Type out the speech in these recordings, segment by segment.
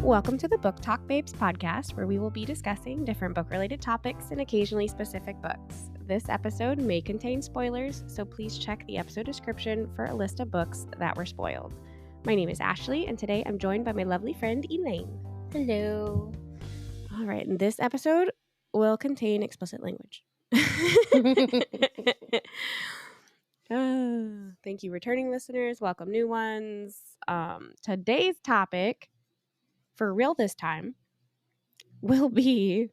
Welcome to the Book Talk Babes podcast, where we will be discussing different book-related topics and occasionally specific books. This episode may contain spoilers, so please check the episode description for a list of books that were spoiled. My name is Ashley, and today I'm joined by my lovely friend Elaine. Hello. All right, and this episode will contain explicit language. Thank you, returning listeners. Welcome, new ones. Today's topic, for real this time, will be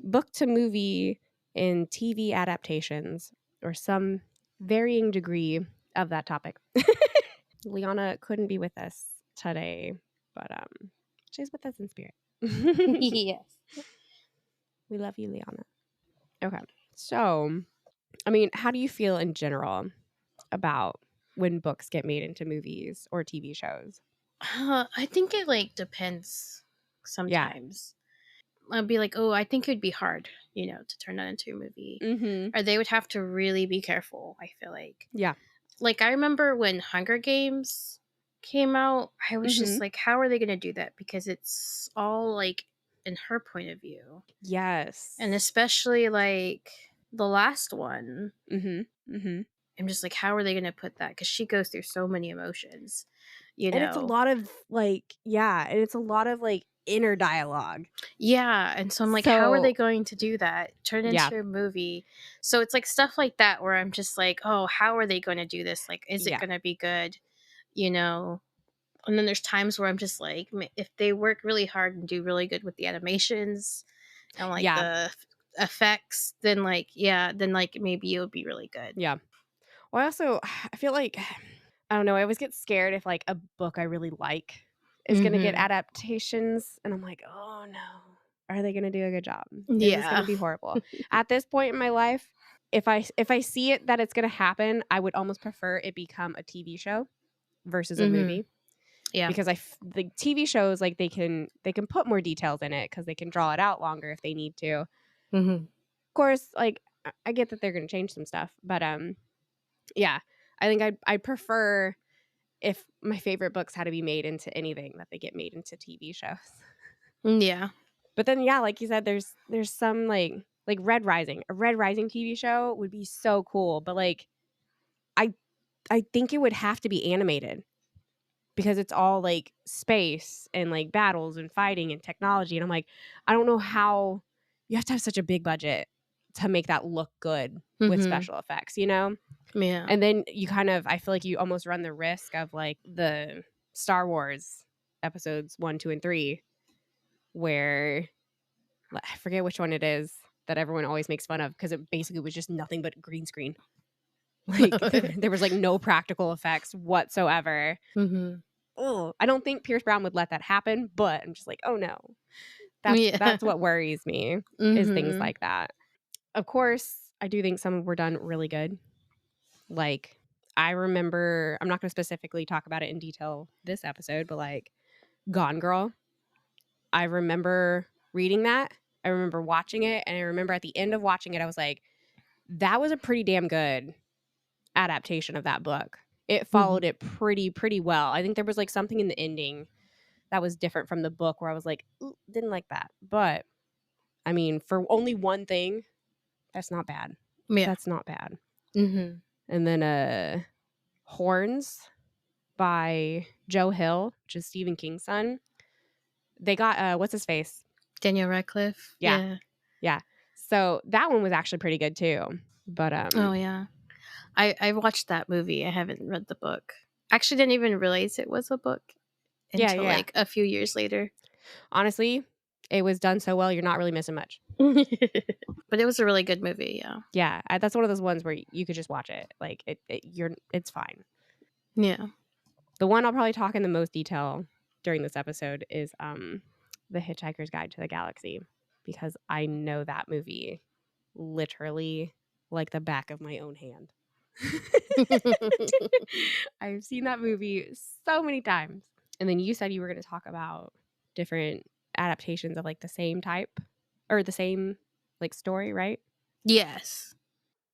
book to movie and TV adaptations, or some varying degree of that topic. Liana couldn't be with us today, but she's with us in spirit. Yes. We love you, Liana. Okay, so, I mean, how do you feel in general about when books get made into movies or TV shows? I think it depends sometimes. I'll be like, oh, I think it'd be hard, to turn that into a movie. Mm-hmm. Or they would have to really be careful, I feel like. Yeah. Like, I remember when Hunger Games came out, I was just like, how are they going to do that? Because it's all, in her point of view. Yes. And especially, the last one. Mm-hmm. Mm-hmm. I'm just like, how are they going to put that? Because she goes through so many emotions, And it's a lot of, and it's a lot of, inner dialogue. Yeah, and so I'm like, how are they going to do that? Turn it into a movie. So it's stuff like that where I'm just like, oh, how are they going to do this? Is it going to be good? And then there's times where I'm just like, if they work really hard and do really good with the animations and the effects, then maybe it would be really good. Yeah. Well, I feel like, I don't know, I always get scared if a book I really like is going to get adaptations, and I'm like, oh no, are they going to do a good job? Yeah. It's going to be horrible. At this point in my life, if I see it that it's going to happen, I would almost prefer it become a TV show versus a movie. Yeah. Because the TV shows, they can put more details in it because they can draw it out longer if they need to. Mm-hmm. Of course, I get that they're going to change some stuff, but yeah, I think I'd prefer if my favorite books had to be made into anything that they get made into TV shows. Yeah. But then, yeah, like you said, there's some like Red Rising. A Red Rising TV show would be so cool, but I think it would have to be animated because it's all space and battles and fighting and technology, and I'm like, I don't know how you have to have such a big budget to make that look good with special effects, Yeah. And then you I feel like you almost run the risk of the Star Wars episodes 1, 2, and 3, where I forget which one it is that everyone always makes fun of because it basically was just nothing but green screen. There was no practical effects whatsoever. Oh, I don't think Pierce Brown would let that happen, but I'm just like, oh no. That's what worries me is things like that. Of course, I do think some were done really good. I remember, I'm not going to specifically talk about it in detail this episode, but Gone Girl. I remember reading that. I remember watching it. And I remember at the end of watching it, I was like, that was a pretty damn good adaptation of that book. It followed it pretty well. I think there was something in the ending that was different from the book where I was like, didn't like that. But I mean, for only one thing, that's not bad. Yeah. That's not bad. And then Horns by Joe Hill, which is Stephen King's son. They got, what's his face? Daniel Radcliffe. Yeah. So that one was actually pretty good too. But oh yeah, I watched that movie. I haven't read the book. Actually, didn't even realize it was a book until a few years later. Honestly, it was done so well, you're not really missing much. But it was a really good movie. Yeah, that's one of those ones where you could just watch it. It's fine. Yeah. The one I'll probably talk in the most detail during this episode is The Hitchhiker's Guide to the Galaxy, because I know that movie literally like the back of my own hand. I've seen that movie so many times. And then you said you were going to talk about different adaptations of the same type or the same story, right? Yes.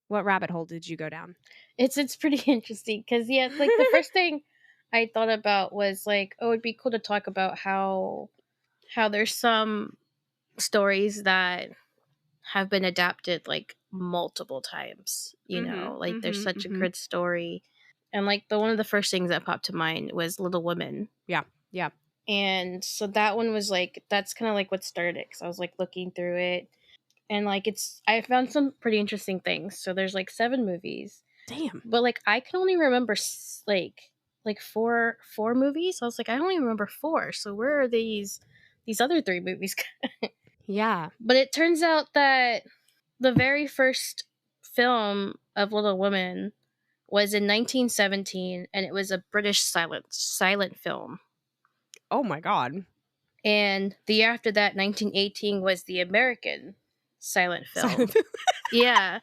What rabbit hole did you go down? It's pretty interesting because the first thing I thought about was oh, it'd be cool to talk about how how there's some stories that have been adapted like multiple times, like there's such a good story. And like one of the first things that popped to mind was Little Women. Yeah. Yeah. And so that one was like, that's kind of like what started it, because I was like looking through it, and like I found some pretty interesting things. So there's like 7 movies. Damn. But like I can only remember like four movies. So I was like, I only remember 4. So where are these other 3 movies? Yeah. But it turns out that the very first film of Little Women was in 1917, and it was a British silent film. Oh my god. And the year after that, 1918, was the American silent film. Yeah.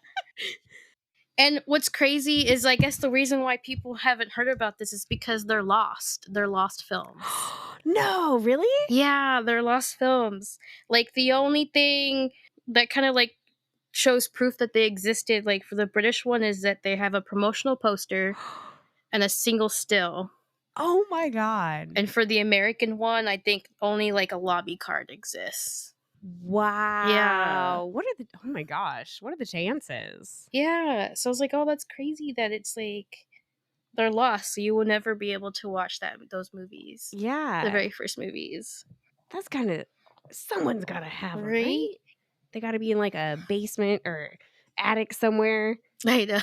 And what's crazy is, I guess the reason why people haven't heard about this is because they're lost. They're lost films. No, really? Yeah, they're lost films. Like, the only thing that kind of like shows proof that they existed, like for the British one, is that they have a promotional poster and a single still. Oh my god. And for the American one, I think only like a lobby card exists. Wow. Yeah. Oh my gosh. What are the chances? Yeah. So I was like, oh, that's crazy that it's like they're lost, so you will never be able to watch those movies. Yeah. The very first movies. That's kind of, someone's got to have them, Right? right? They got to be in like a basement or attic somewhere. I know.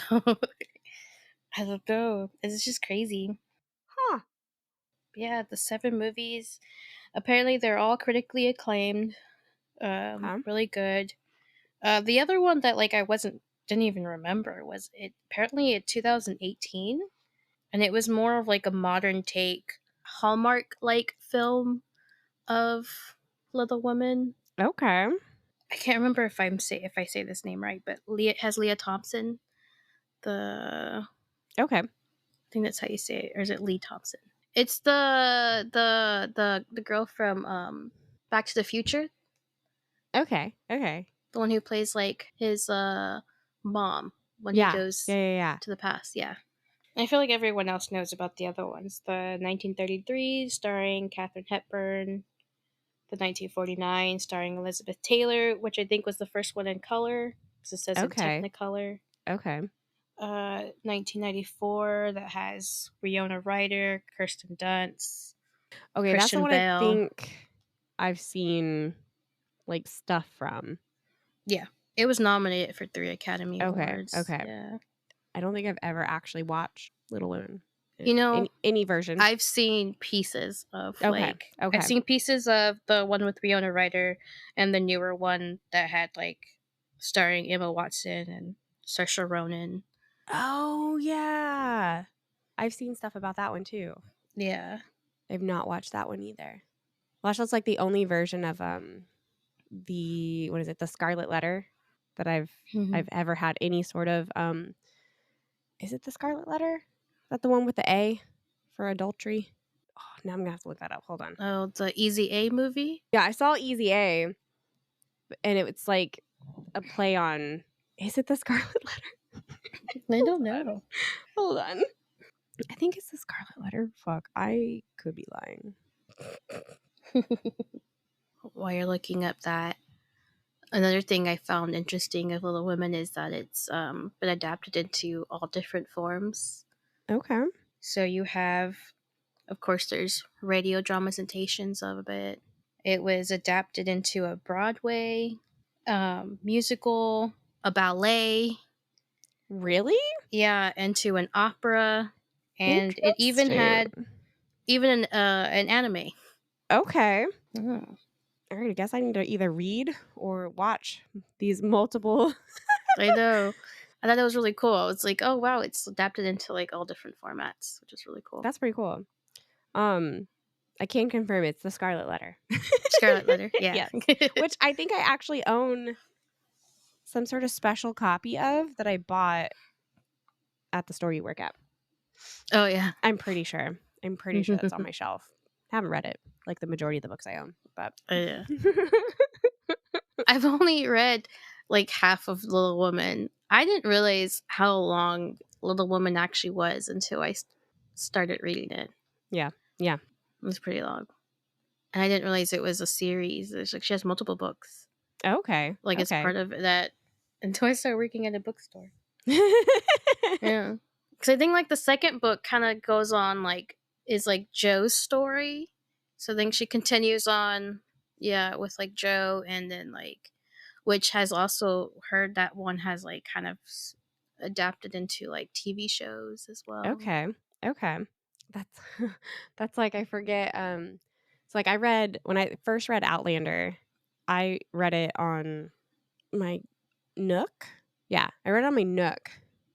I don't know. It's just crazy. Huh. Yeah, the 7 movies. Apparently, they're all critically acclaimed. Really good. The other one that like I didn't even remember was apparently in 2018, and it was more of like a modern take Hallmark like film of Little Women. Okay. I can't remember if I say this name right, but it has Leah Thompson. Okay. I think that's how you say it, or is it Lee Thompson? It's the girl from Back to the Future. Okay. Okay. The one who plays like his mom when he goes Yeah. to the past. Yeah. I feel like everyone else knows about the other ones. The 1933 starring Katharine Hepburn, the 1949 starring Elizabeth Taylor, which I think was the first one in color, because it says in Technicolor. Okay. 1994 that has Winona Ryder, Kirsten Dunst, Okay, that's the Christian one Bale. I think I've seen like stuff from. Yeah, it was nominated for 3 Academy Awards. Okay. Yeah. I don't think I've ever actually watched Little Women. Any version. I've seen pieces of Okay. I've seen pieces of the one with Winona Ryder and the newer one that had like starring Emma Watson and Saoirse Ronan. Oh yeah, I've seen stuff about that one too. Yeah, I've not watched that one either. Well, that's like the only version of the the Scarlet Letter that I've ever had any sort of is it the Scarlet Letter? Is that the one with the A for adultery? Oh, now I'm gonna have to look that up. Hold on. Oh, the Easy A movie? Yeah, I saw Easy A, and it's like a play on. Is it the Scarlet Letter? I don't know. Hold on. I think it's the Scarlet Letter. Fuck, I could be lying. While you're looking up that, another thing I found interesting of Little Women is that it's been adapted into all different forms. Okay. So you have, of course, there's radio dramatizations of it. It was adapted into a Broadway musical, a ballet. Really? Yeah, into an opera, and it even had an anime. Okay. Mm. All right, I guess I need to either read or watch these multiple. I know. I thought that was really cool. It's like, oh wow, it's adapted into like all different formats, which is really cool. That's pretty cool. I can confirm it's the Scarlet Letter. Scarlet Letter, yeah. Yes. Which I think I actually own some sort of special copy of that I bought at the store you work at. Oh yeah. I'm pretty sure. That's on my shelf. Haven't read it, like the majority of the books I own, but Yeah. I've only read like half of Little Woman. I didn't realize how long Little Woman actually was until I started reading it. Yeah. It was pretty long. and I didn't realize it was a series. There's like she has multiple books. Okay. Like it's Okay. part of that until I started working at a bookstore. Yeah. Because I think like the second book kind of goes on like is like Joe's story. So then she continues on, yeah, with like Joe, and then like, which has also heard that one has like kind of adapted into like TV shows as well. Okay. Okay. That's that's like I forget so like I read when I first read Outlander, I read it on my Nook. Yeah, I read it on my Nook.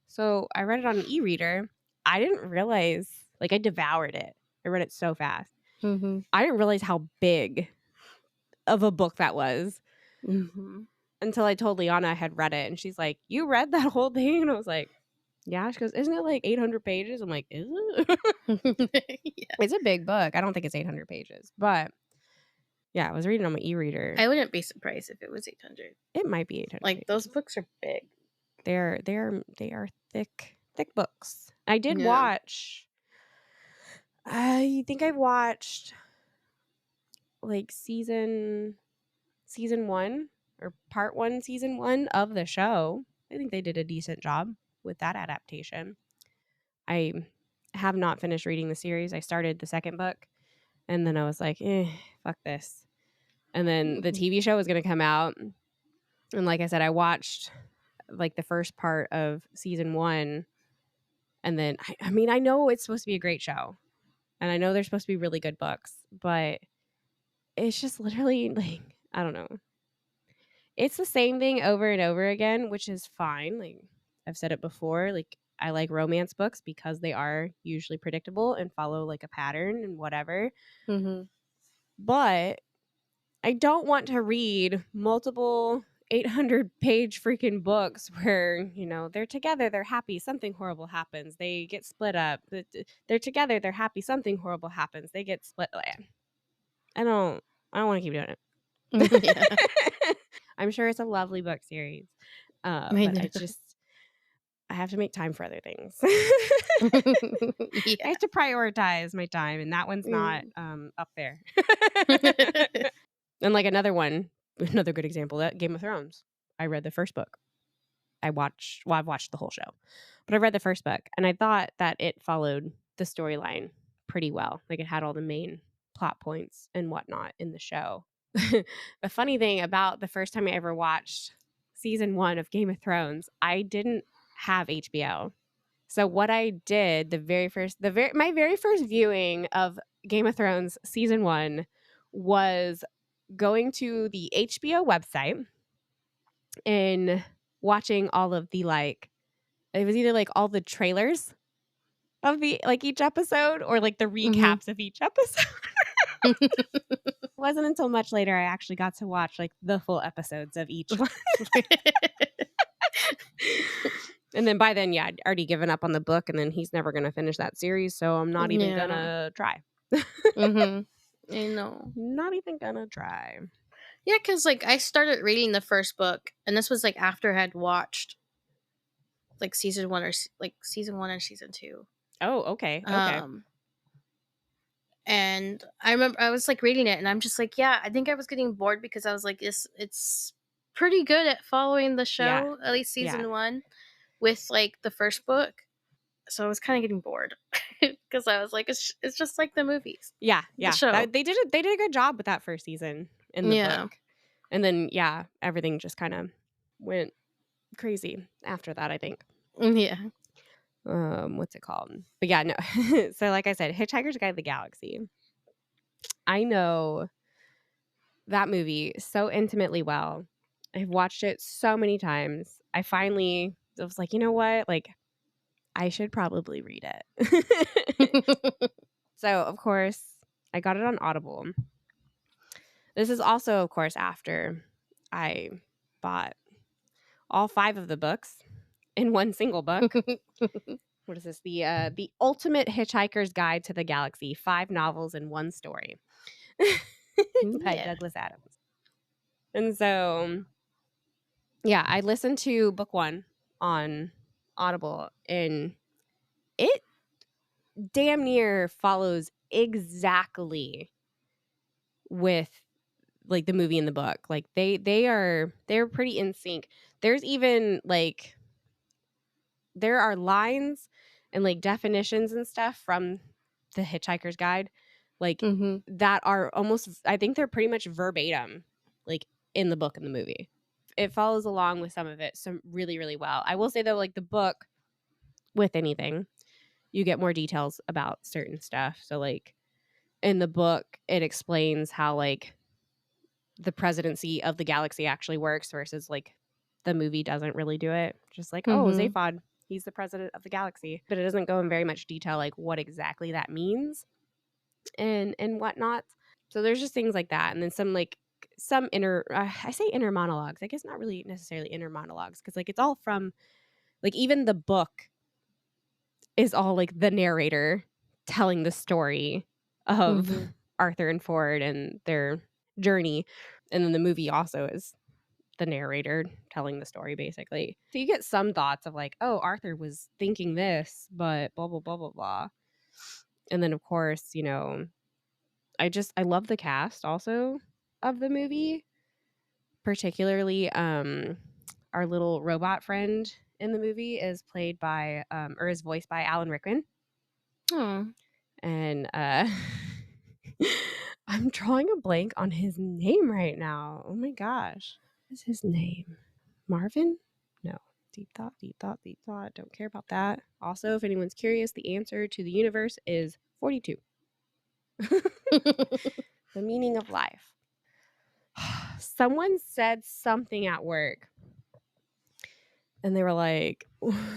So I read it on an e-reader. I didn't realize like I devoured it. I read it so fast. Mm-hmm. I didn't realize how big of a book that was Mm-hmm. until I told Liana I had read it, and she's like, "You read that whole thing?" And I was like, "Yeah." She goes, "Isn't it like 800 pages?" I'm like, "Is it?" Yeah. It's a big book. I don't think it's 800 pages, but yeah, I was reading on my e-reader. I wouldn't be surprised if it was 800. It might be 800 Like those pages. books are big. They are thick books. I did Yeah. watch. I think I watched like season 1 or part 1 season 1 of the show. I think they did a decent job with that adaptation. I have not finished reading the series. I started the second book and then I was like, fuck this. And then the TV show was going to come out. And like I said, I watched like the first part of season 1. And then, I mean, I know it's supposed to be a great show. And I know they're supposed to be really good books. But it's just literally like, I don't know. It's the same thing over and over again, which is fine. Like I've said it before, like I like romance books because they are usually predictable and follow like a pattern and whatever. Mm-hmm. But I don't want to read multiple 800-page freaking books where, you know, they're together, they're happy, something horrible happens, they get split up. They're together, they're happy, something horrible happens, they get split. I don't want to keep doing it. Yeah. I'm sure it's a lovely book series. I But know. I have to make time for other things. I Yeah. have to prioritize my time, and that one's not up there. And like another good example, that Game of Thrones. I read the first book. I've watched the whole show, but I read the first book, and I thought that it followed the storyline pretty well. Like it had all the main plot points and whatnot in the show. The funny thing about the first time I ever watched season 1 of Game of Thrones, I didn't have HBO. So what I did my very first viewing of Game of Thrones season 1 was going to the HBO website and watching all of the it was either like all the trailers of the like each episode or like the recaps of each episode. It wasn't until much later I actually got to watch like the full episodes of each one. And then by then, yeah, I'd already given up on the book, and then he's never going to finish that series, so I'm not even going to try. I know. Not even going to try. Yeah, because like I started reading the first book, and this was like after I had watched like season 1 or season 2. Oh, okay. Okay. And I remember I was like reading it, and I'm just like, yeah, I think I was getting bored because I was like, it's pretty good at following the show, at least season 1, with like the first book. So I was kind of getting bored because I was like, it's just like the movies. Yeah, The show. they did a good job with that first season in the book, and then everything just kind of went crazy after that. I think. Yeah. What's it called? But yeah, no. So like I said, Hitchhiker's Guide to the Galaxy. I know that movie so intimately well. I've watched it so many times. I was like, you know what? Like, I should probably read it. So, of course, I got it on Audible. This is also, of course, after I bought all 5 of the books in one single book. What is this? The Ultimate Hitchhiker's Guide to the Galaxy: 5 novels in one story by Douglas Adams. And so, yeah, I listened to book 1 on Audible, and it damn near follows exactly with like the movie and the book. Like they're pretty in sync. There's even like there are lines and like definitions and stuff from the Hitchhiker's Guide like that are almost, I think they're pretty much verbatim like in the book and the movie. It follows along with some of it really, really well. I will say though, like the book, with anything, you get more details about certain stuff. So like in the book, it explains how like the presidency of the galaxy actually works versus like the movie doesn't really do it. Just like, oh, Zaphod, he's the president of the galaxy. But it doesn't go in very much detail like what exactly that means and whatnot. So there's just things like that. And then some inner, I say inner monologues. I guess not really necessarily inner monologues because like it's all from like even the book is all like the narrator telling the story of Arthur and Ford and their journey. And then the movie also is the narrator telling the story basically. So you get some thoughts of like, oh, Arthur was thinking this, but blah, blah, blah, blah, blah. And then of course, you know, I love the cast also of the movie, particularly our little robot friend in the movie is played by or is voiced by Alan Rickman. Oh. And I'm drawing a blank on his name right now. Oh my gosh. What's his name? Marvin? No. Deep thought, deep thought, deep thought. Don't care about that. Also, if anyone's curious, the answer to the universe is 42. The meaning of life. Someone said something at work. And they were like,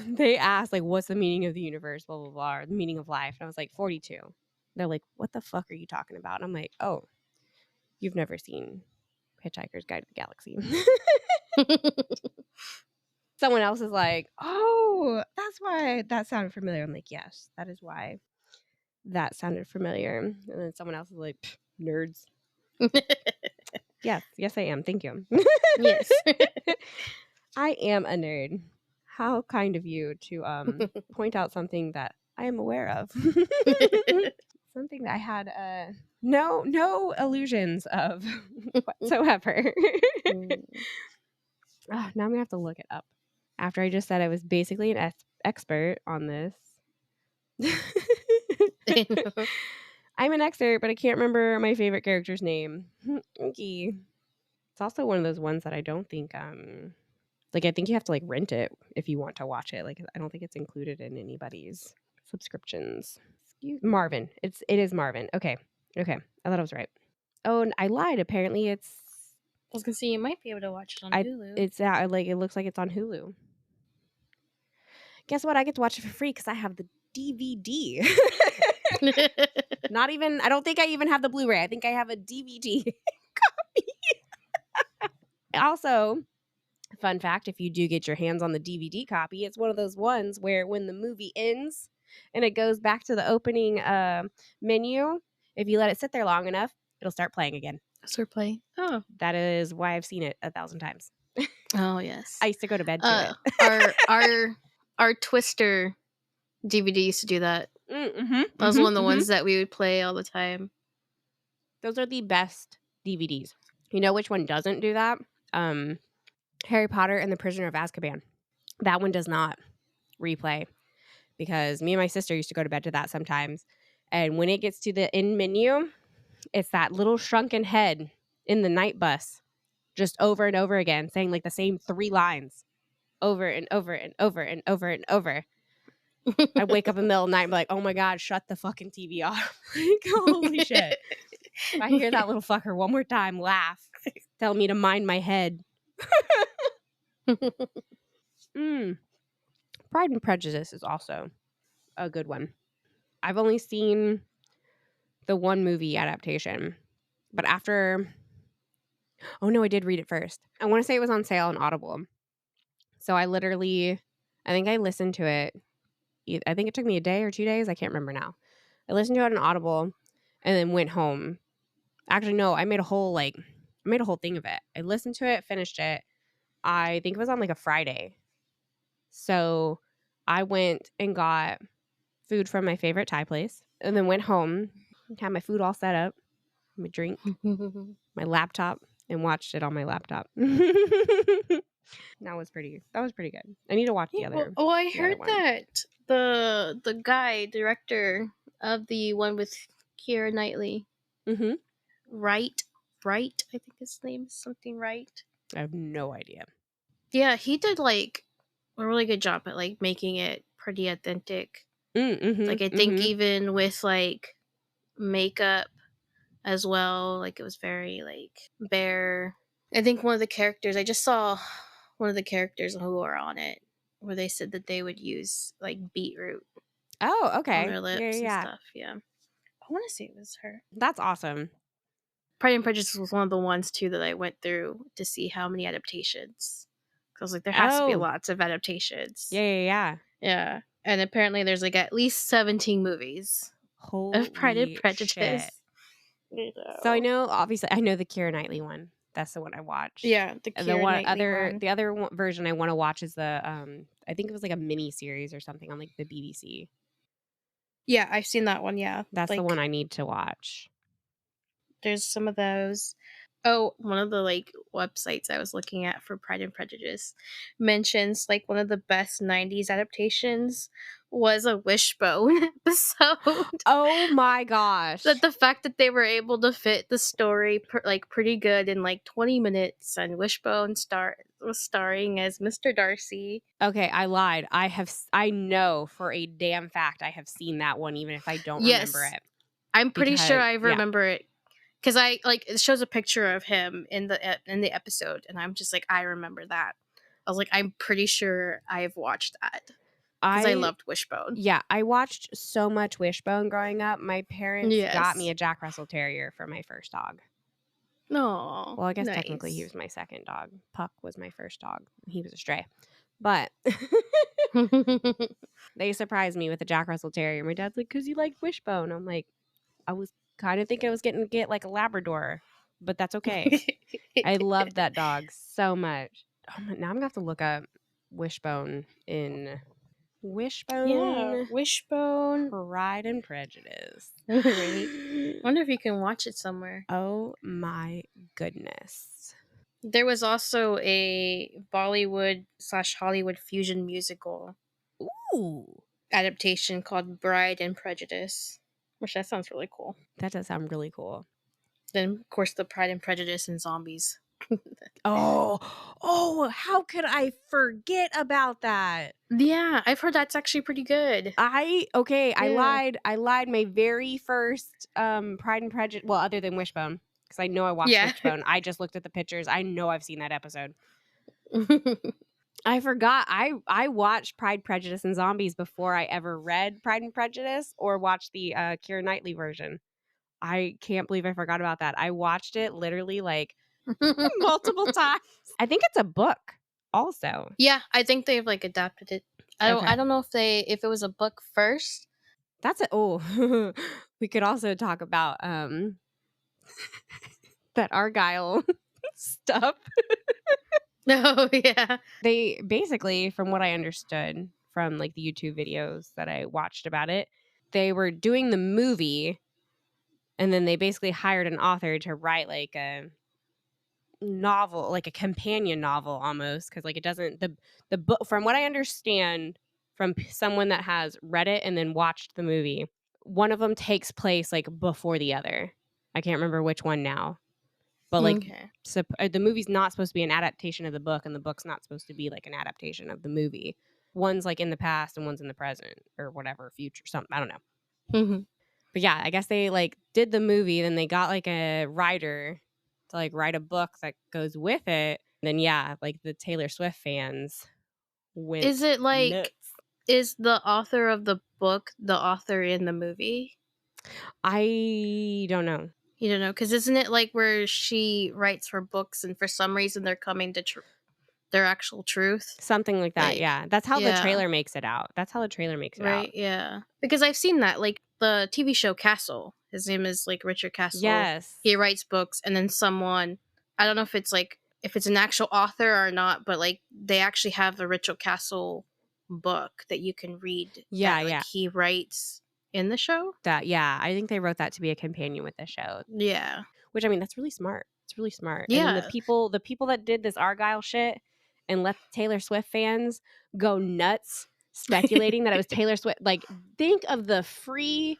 they asked, like, what's the meaning of the universe, blah, blah, blah, or the meaning of life. And I was like, 42. They're like, what the fuck are you talking about? And I'm like, oh, you've never seen Hitchhiker's Guide to the Galaxy. Someone else is like, oh, that's why that sounded familiar. I'm like, yes, that is why that sounded familiar. And then someone else is like, nerds. Yes, I am. Thank you. Yes. I am a nerd. How kind of you to point out something that I am aware of. Something that I had no illusions of whatsoever. Now I'm going to have to look it up. After I just said I was basically an expert on this. I'm an expert, but I can't remember my favorite character's name. Okay. It's also one of those ones that I don't think like I think you have to like rent it if you want to watch it. Like I don't think it's included in anybody's subscriptions. Marvin. It is Marvin. Okay. I thought I was right. Oh, and I lied. Apparently it's I was gonna say you might be able to watch it on Hulu. It's like it looks like it's on Hulu. Guess what? I get to watch it for free because I have the DVD. Not even. I don't think I even have the Blu-ray. I think I have a DVD copy. Also, fun fact: if you do get your hands on the DVD copy, it's one of those ones where when the movie ends and it goes back to the opening menu, if you let it sit there long enough, it'll start playing again. Start playing. Oh, that is why I've seen it 1,000 times. Oh yes, I used to go to bed to it. Our Twister DVD used to do that. That was one of the ones that we would play all the time. Those are the best DVDs. You know which one doesn't do that? Harry Potter and the Prisoner of Azkaban. That one does not replay because me and my sister used to go to bed to that sometimes. And when it gets to the end menu, it's that little shrunken head in the night bus just over and over again saying like the same 3 lines over and over and over and over and over. I'd wake up in the middle of the night and be like, oh my God, shut the fucking TV off. Like, holy shit. If I hear that little fucker one more time laugh, tell me to mind my head. Pride and Prejudice is also a good one. I've only seen the one movie adaptation, but after... Oh no, I did read it first. I want to say it was on sale on Audible. So I think I listened to it. I think it took me a day or 2 days. I can't remember now. I listened to it on Audible and then went home. Actually, no, I made a whole thing of it. I listened to it, finished it. I think it was on like a Friday. So I went and got food from my favorite Thai place and then went home, had my food all set up, my drink, my laptop, and watched it on my laptop. That was pretty good. I need to watch the other. Well, I heard that the guy director of the one with Keira Knightley, Wright, I think his name is something Wright. I have no idea. Yeah, he did like a really good job at like making it pretty authentic. Like I think even with like makeup as well, like it was very like bare. I think one of the characters, I just saw one of the characters who are on it where they said that they would use like beetroot. Oh, okay. On their lips and stuff. Yeah. I want to say it was her. That's awesome. Pride and Prejudice was one of the ones too that I went through to see how many adaptations. I was like, there has to be lots of adaptations. Yeah. And apparently there's like at least 17 movies of Pride and Prejudice. So I know, obviously, I know the Keira Knightley one. That's the one I watched. Yeah, the Keira Knightley one. The other version I want to watch is the I think it was like a mini series or something on like the BBC. Yeah, I've seen that one. Yeah, that's like, the one I need to watch. There's some of those. Oh, one of the like websites I was looking at for Pride and Prejudice mentions like one of the best 90s adaptations was a Wishbone episode. Oh my gosh. That the fact that they were able to fit the story like pretty good in like 20 minutes, and Wishbone was starring as Mr. Darcy. Okay, I lied. I know for a damn fact I have seen that one, even if I don't remember it. I'm pretty sure I remember it. Because I like it shows a picture of him in the episode, and I'm just like, I remember that. I was like, I'm pretty sure I've watched that because I loved Wishbone. Yeah, I watched so much Wishbone growing up. My parents got me a Jack Russell Terrier for my first dog. No, well, I guess technically he was my second dog. Puck was my first dog. He was a stray, but they surprised me with a Jack Russell Terrier. My dad's like, "'Cause you like Wishbone." I'm like, I was kind of thinking I was get like a Labrador, but that's okay. I love that dog so much. Oh, now I'm gonna have to look up Wishbone in Wishbone. Yeah, Wishbone. Pride and Prejudice. Right. Wonder if you can watch it somewhere. Oh my goodness. There was also a Bollywood/Hollywood fusion musical. Ooh. Adaptation called Bride and Prejudice. Which that sounds really cool. That does sound really cool. Then, of course, the Pride and Prejudice and zombies. Oh, how could I forget about that? Yeah, I've heard that's actually pretty good. I lied. My very first Pride and Prejudice, well, other than Wishbone, because I know I watched Wishbone. I just looked at the pictures. I know I've seen that episode. I forgot. I watched Pride, Prejudice, and Zombies before I ever read Pride and Prejudice or watched the Keira Knightley version. I can't believe I forgot about that. I watched it literally like multiple times. I think it's a book also. Yeah, I think they've like adapted it. I don't know if it was a book first. That's it. Oh, we could also talk about that Argyle stuff. Oh, yeah. They basically, from what I understood from like the YouTube videos that I watched about it, they were doing the movie and then they basically hired an author to write like a novel, like a companion novel almost, because like it doesn't, the book, from what I understand from someone that has read it and then watched the movie, one of them takes place like before the other. I can't remember which one now. But like the movie's not supposed to be an adaptation of the book, and the book's not supposed to be like an adaptation of the movie. One's like in the past and one's in the present or whatever, future, something. I don't know. But yeah, I guess they like did the movie, then they got like a writer to like write a book that goes with it. And then yeah, like the Taylor Swift fans went Is it like nuts. Is the author of the book the author in the movie? I don't know. You don't know, because isn't it like where she writes her books and for some reason they're coming to their actual truth? Something like that, yeah. That's how the trailer makes it out. That's how the trailer makes it out. Right, yeah. Because I've seen that, like the TV show Castle. His name is like Richard Castle. Yes. He writes books and then someone, I don't know if it's an actual author or not, but like they actually have the Richard Castle book that you can read. Yeah, that, like, he writes in the show? I think they wrote that to be a companion with the show. Yeah. Which, I mean, that's really smart. It's really smart. Yeah. And then the people that did this Argyle shit and let Taylor Swift fans go nuts speculating that it was Taylor Swift. Like, think of the free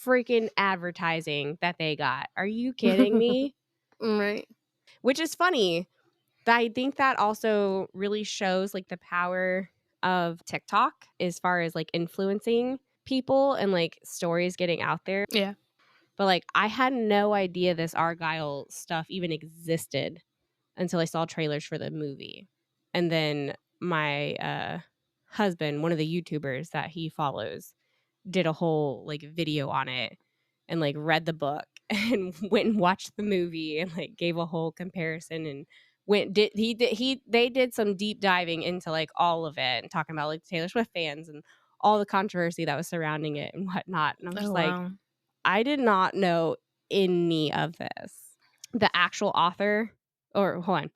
freaking advertising that they got. Are you kidding me? Right. Which is funny. I think that also really shows like the power of TikTok as far as like influencing people and like stories getting out there. Yeah. But like I had no idea this Argyle stuff even existed until I saw trailers for the movie. And then my husband, one of the YouTubers that he follows, did a whole like video on it and like read the book and went and watched the movie and like gave a whole comparison and they did some deep diving into like all of it and talking about like Taylor Swift fans and all the controversy that was surrounding it and whatnot. And I'm just like, wow. I did not know any of this. The actual author, or hold on,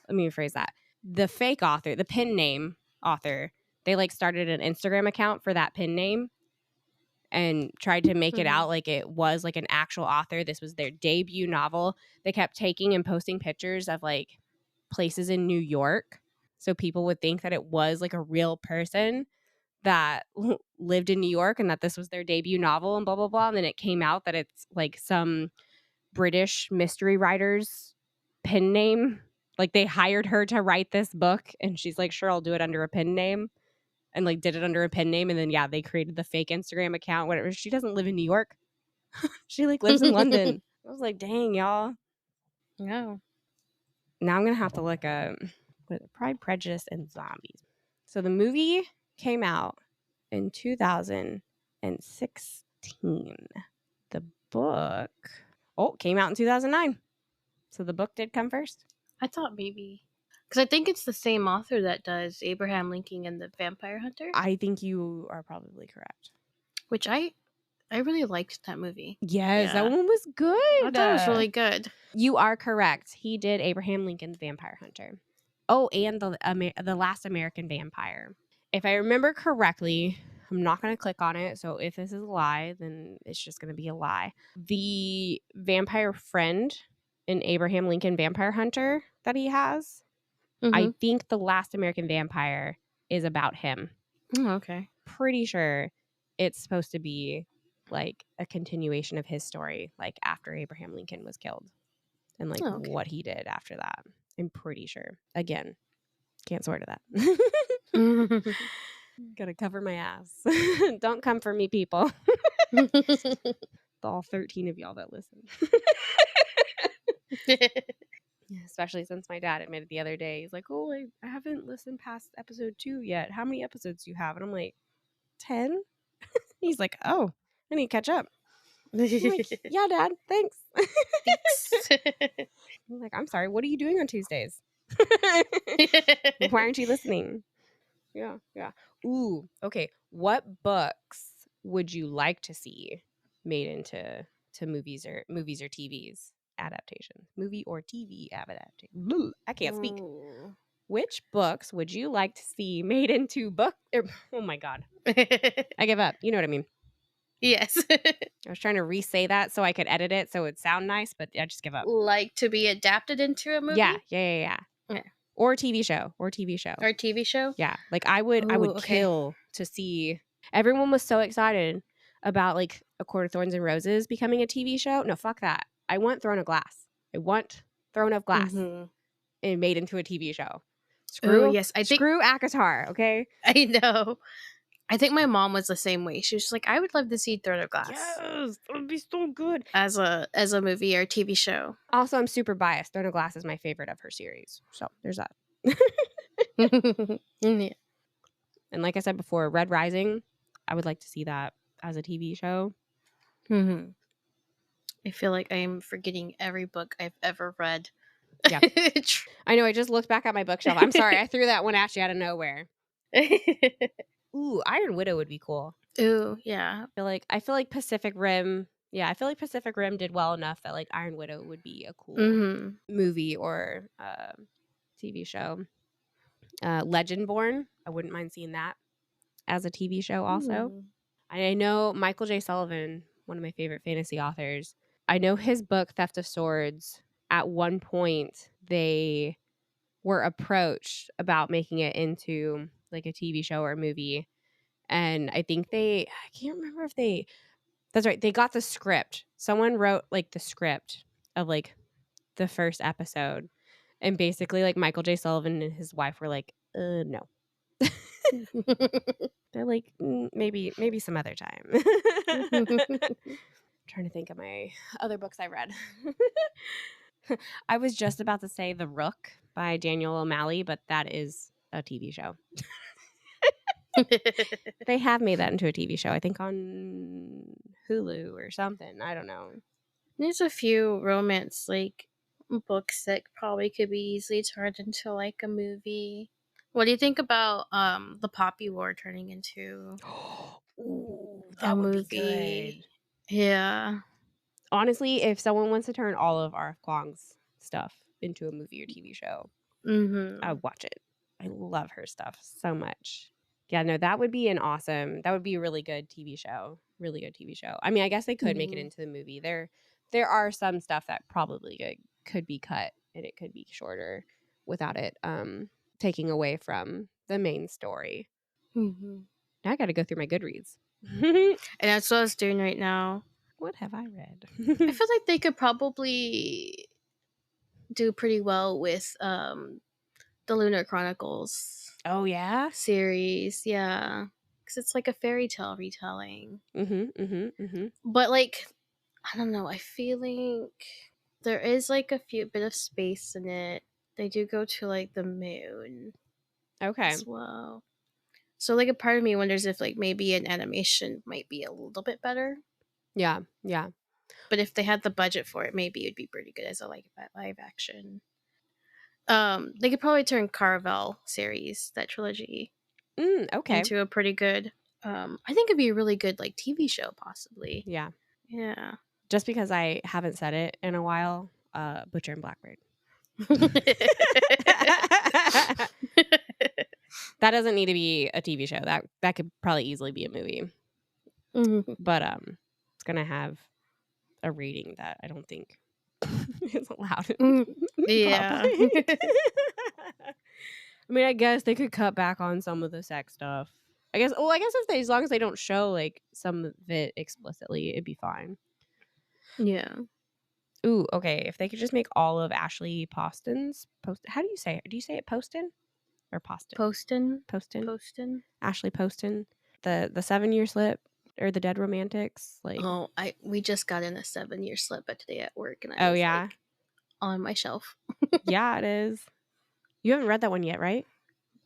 let me rephrase that. The fake author, the pen name author, they like started an Instagram account for that pen name and tried to make it out like it was like an actual author. This was their debut novel. They kept taking and posting pictures of like places in New York so people would think that it was like a real person that lived in New York and that this was their debut novel and blah, blah, blah. And then it came out that it's like some British mystery writer's pen name. Like they hired her to write this book and she's like, sure, I'll do it under a pen name. And like did it under a pen name. And then, yeah, they created the fake Instagram account, whatever. She doesn't live in New York. She like lives in London. I was like, dang, y'all. Yeah. Now I'm going to have to look up Pride, Prejudice, and Zombies. So the movie came out in 2016. The book, came out in 2009. So the book did come first. I thought maybe. Because I think it's the same author that does Abraham Lincoln and the Vampire Hunter. I think you are probably correct. Which I really liked that movie. Yes, that one was good. I thought it was really good. You are correct. He did Abraham Lincoln's Vampire Hunter. Oh, and the Last American Vampire. If I remember correctly, I'm not going to click on it. So if this is a lie, then it's just going to be a lie. The vampire friend in Abraham Lincoln Vampire Hunter that he has, I think The Last American Vampire is about him. Oh, okay. Pretty sure it's supposed to be like a continuation of his story, like after Abraham Lincoln was killed and like what he did after that. I'm pretty sure. Again, can't swear to that. Gotta cover my ass. Don't come for me, people. All 13 of y'all that listen. Especially since my dad admitted the other day, he's like, oh, I haven't listened past episode 2 yet. How many episodes do you have? And I'm like, 10? He's like, oh, I need to catch up. I'm like, yeah, Dad, thanks. I'm like, I'm sorry, what are you doing on Tuesdays? Why aren't you listening? Yeah. Ooh, okay. What books would you like to see made into movies or TVs adaptations? Movie or TV adaptation. I can't speak. Ooh. Which books would you like to see made into book? Oh my God. I give up. You know what I mean. Yes. I was trying to re-say that so I could edit it so it would sound nice, but I just give up. Like to be adapted into a movie? Yeah. Or TV show. Or TV show? Yeah. Like I would kill to see. Everyone was so excited about like A Court of Thorns and Roses becoming a TV show. No, fuck that. I want Throne of Glass. And made into a TV show. Screw ACOTAR, okay? I know. I think my mom was the same way. She was like, I would love to see Throne of Glass. Yes, that would be so good. As a movie or TV show. Also, I'm super biased. Throne of Glass is my favorite of her series. So there's that. Yeah. And like I said before, Red Rising, I would like to see that as a TV show. I feel like I am forgetting every book I've ever read. Yeah. I know. I just looked back at my bookshelf. I'm sorry. I threw that one at you out of nowhere. Ooh, Iron Widow would be cool. Ooh, yeah. I feel like Pacific Rim. Yeah, I feel like Pacific Rim did well enough that like Iron Widow would be a cool movie or TV show. Legendborn, I wouldn't mind seeing that as a TV show also. I know Michael J. Sullivan, one of my favorite fantasy authors. I know his book, Theft of Swords, at one point they were approached about making it into like a TV show or a movie. And I think I can't remember if that's right. They got the script. Someone wrote like the script of like the first episode. And basically like Michael J. Sullivan and his wife were like, no. They're like, maybe some other time. Trying to think of my other books I read. I was just about to say The Rook by Daniel O'Malley, but that is a TV show. They have made that into a TV show, I think on Hulu or something. I don't know. There's a few romance like books that probably could be easily turned into like a movie. What do you think about the Poppy War turning into Ooh, a that would be movie? good. Yeah. Honestly, if someone wants to turn all of R.F. Kuang's stuff into a movie or TV show, I Mm-hmm. would watch it. I love her stuff so much. Yeah, no, that would be that would be a really good TV show. Really good TV show. I mean, I guess they could make it Mm-hmm. into the movie. There are some stuff that probably could be cut and it could be shorter without it taking away from the main story. Mm-hmm. Now I got to go through my Goodreads. And that's what I was doing right now. What have I read? I feel like they could probably do pretty well with the Lunar Chronicles Oh yeah. series. Yeah. Because it's like a fairy tale retelling. Mm-hmm. But like, I don't know. I feel like there is like a few bit of space in it. They do go to like the moon Okay. as well. So like a part of me wonders if like maybe an animation might be a little bit better. Yeah. But if they had the budget for it, maybe it'd be pretty good as a like live action. They could probably turn Caravel series, that trilogy, Okay. into a pretty good. I think it'd be a really good like TV show, possibly. Yeah. Yeah. Just because I haven't said it in a while, Butcher and Blackbird. That doesn't need to be a TV show. That could probably easily be a movie. Mhm. But it's gonna have a rating that I don't think is allowed in Yeah. public. I mean, I guess they could cut back on some of the sex stuff. I guess as long as they don't show like some of it explicitly, it'd be fine. Yeah. Ooh, okay. If they could just make all of Ashley how do you say it? Do you say it Poston or Poston? Poston. Poston. Poston. Ashley Poston. The 7-year slip or the Dead Romantics. Like, Oh, we just got in a 7-year slip today at work, and I oh was yeah, like on my shelf. yeah, it is. You haven't read that one yet, right?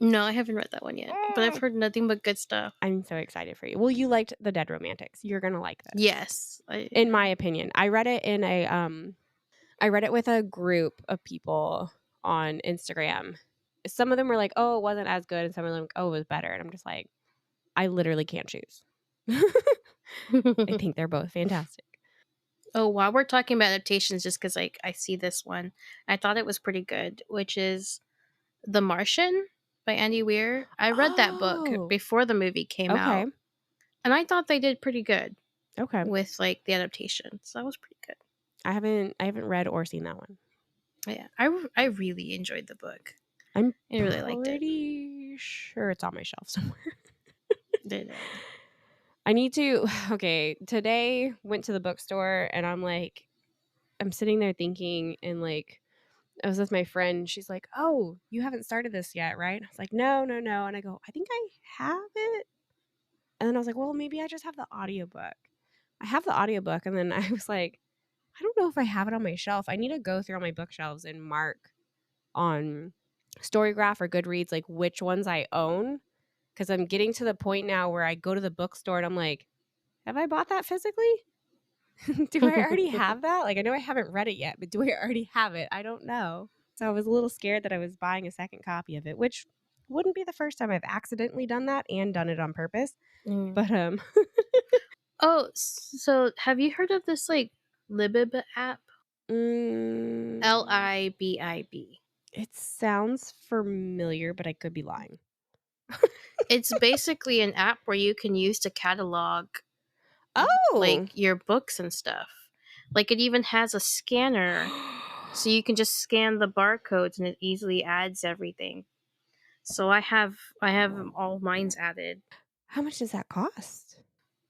No, I haven't read that one yet, but I've heard nothing but good stuff. I'm so excited for you. Well, you liked the Dead Romantics. You're gonna like this. Yes, In my opinion, I read it in I read it with a group of people on Instagram. Some of them were like, "Oh, it wasn't as good," and some of them, "Oh, it was better." And I'm just like, I literally can't choose. I think they're both fantastic. Oh, while we're talking about adaptations, just because like I see this one, I thought it was pretty good, which is The Martian by Andy Weir. I read that book Oh, before the movie came okay, out, and I thought they did pretty good okay. with like the adaptation. So that was pretty good. I haven't read or seen that one. Yeah, I really enjoyed the book. I'm I really liked it. pretty sure it's on my shelf somewhere. Did it? I need to. Okay, today went to the bookstore and I'm sitting there thinking, and like I was with my friend. She's like, "Oh, you haven't started this yet, right?" I was like, "No, no, no." And I go, "I think I have it." And then I was like, "Well, maybe I just have the audiobook." I have the audiobook, and then I was like, I don't know if I have it on my shelf. I need to go through all my bookshelves and mark on StoryGraph or Goodreads like which ones I own, because I'm getting to the point now where I go to the bookstore and I'm like, have I bought that physically? Do I already have that? Like, I know I haven't read it yet, but do I already have it? I don't know. So I was a little scared that I was buying a second copy of it, which wouldn't be the first time I've accidentally done that and done it on purpose. Mm. But Oh, so have you heard of this like Libib app? Libib. it sounds familiar, but I could be lying. It's basically an app where you can use to catalog Oh. like your books and stuff. Like it even has a scanner, so you can just scan the barcodes and it easily adds everything. So I have all mine's added. How much does that cost?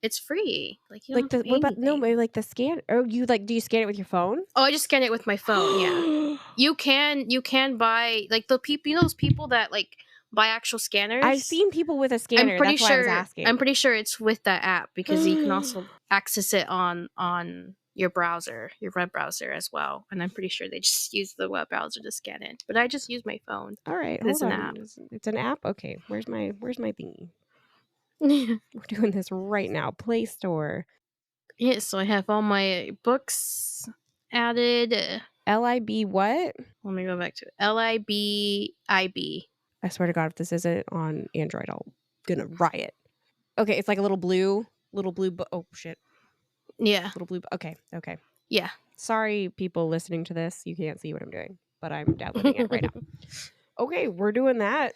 It's free. Like you don't Like, have to what pay about no, anything. maybe, like, the scan or you, like, do you scan it with your phone? Oh, I just scan it with my phone. Yeah, you can buy like the people, those people that like buy actual I've scanners. seen people with a I'm scanner, pretty that's why I was sure. I'm asking. pretty sure it's with that app because you can also access it on your browser, your web browser as well. And I'm pretty sure they just use the web browser to scan it. But I just use my phone Alright, because it's hold an on. app. It's an app? Okay, where's my thingy? Yeah. We're doing this right now. Play Store. Yeah. So I have all my books added. LIB what? Let me go back to it. LIBIB. I swear to God, if this isn't on Android, I'm gonna riot. Okay, it's like a little blue oh, shit. Yeah. Little blue okay. Yeah. Sorry, people listening to this. You can't see what I'm doing, but I'm downloading it right now. Okay, we're doing that.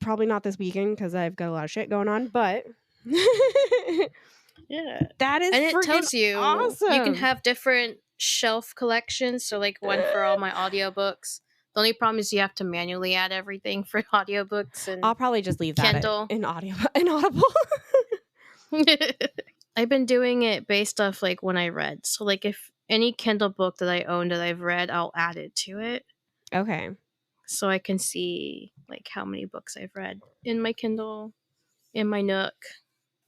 Probably not this weekend because I've got a lot of shit going on, but Yeah. that is And it freaking tells you you can awesome. have different shelf collections. So, like, one for all my audiobooks. The only problem is you have to manually add everything for audiobooks I'll and probably just leave that Kindle. in audio inaudible. I've been doing it based off, like, when I read. So, like, if any Kindle book that I own that I've read, I'll add it to it. Okay. So I can see, like, how many books I've read in my Kindle, in my Nook.